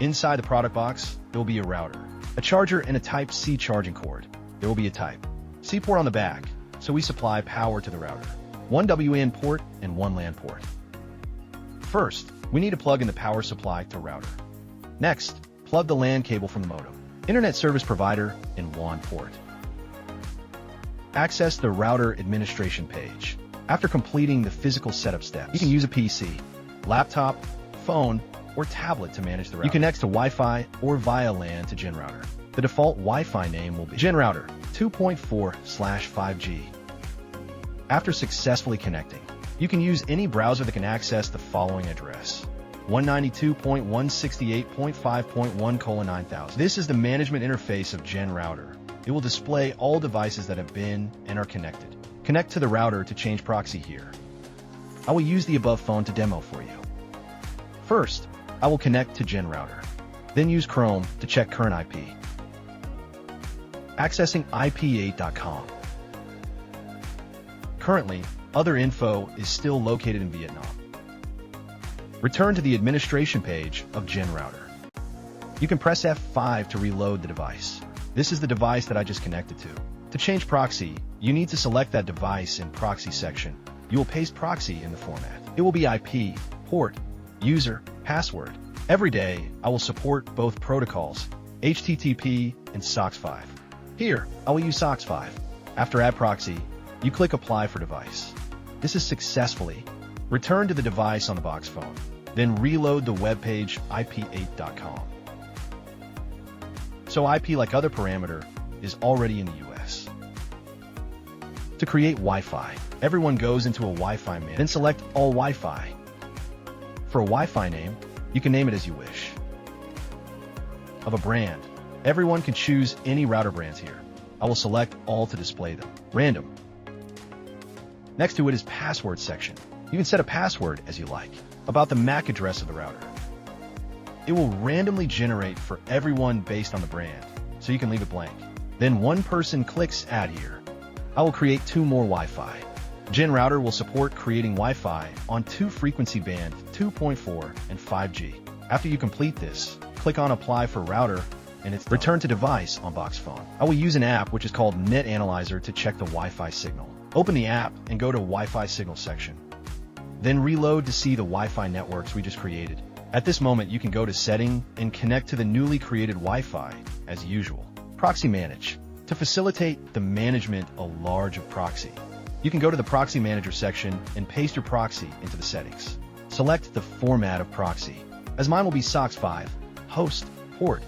Inside the product box, there will be a router, a charger, and a Type-C charging cord. There will be a Type-C port on the back, so we supply power to the router. One WAN port and one LAN port. First, we need to plug in the power supply to router. Next, plug the LAN cable from the modem, internet service provider, in WAN port. Access the router administration page. After completing the physical setup steps, you can use a PC, laptop, phone, or tablet to manage the router. You connect to Wi-Fi or via LAN to GenRouter. The default Wi-Fi name will be GenRouter 2.4/5G. After successfully connecting, you can use any browser that can access the following address: 192.168.5.1:9000. This is the management interface of GenRouter. It will display all devices that have been and are connected. Connect to the router to change proxy here. I will use the above phone to demo for you. First, I will connect to GenRouter. Then use Chrome to check current IP. Accessing IP8.com. Currently, other info is still located in Vietnam. Return to the administration page of GenRouter. You can press F5 to reload the device. This is the device that I just connected to. To change proxy, you need to select that device in proxy section. You will paste proxy in the format. It will be IP, port, user, password. Every day, I will support both protocols, HTTP and SOX5. Here, I will use SOX5. After add proxy, you click apply for device. This is successfully. Return to the device on the box phone. Then reload the web page IP8.com. So IP, like other parameter, is already in the US. To create Wi-Fi, everyone goes into a Wi-Fi menu, then select all Wi-Fi. For a Wi-Fi name, you can name it as you wish. Of a brand, everyone can choose any router brands here. I will select all to display them. Random. Next to it is password section. You can set a password as you like. About the MAC address of the router. It will randomly generate for everyone based on the brand, so you can leave it blank. Then one person clicks add here. I will create 2 more Wi-Fi. GenRouter will support creating Wi-Fi on 2 frequency band, 2.4 and 5G. After you complete this, click on apply for router and it's return to device on box phone. I will use an app which is called Net Analyzer to check the Wi-Fi signal. Open the app and go to Wi-Fi signal section. Then reload to see the Wi-Fi networks we just created. At this moment, you can go to setting and connect to the newly created Wi-Fi as usual. Proxy manage. To facilitate the management of large proxy, you can go to the proxy manager section and paste your proxy into the settings. Select the format of proxy. As mine will be SOX5, host, port,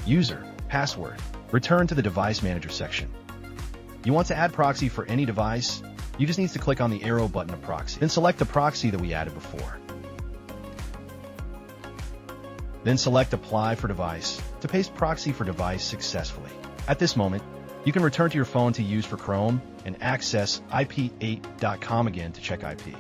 user, password. Return to the device manager section. You want to add proxy for any device? You just need to click on the arrow button of proxy. Then select the proxy that we added before. Then select apply for device to paste proxy for device successfully. At this moment, you can return to your phone to use for Chrome and access IP8.com again to check IP.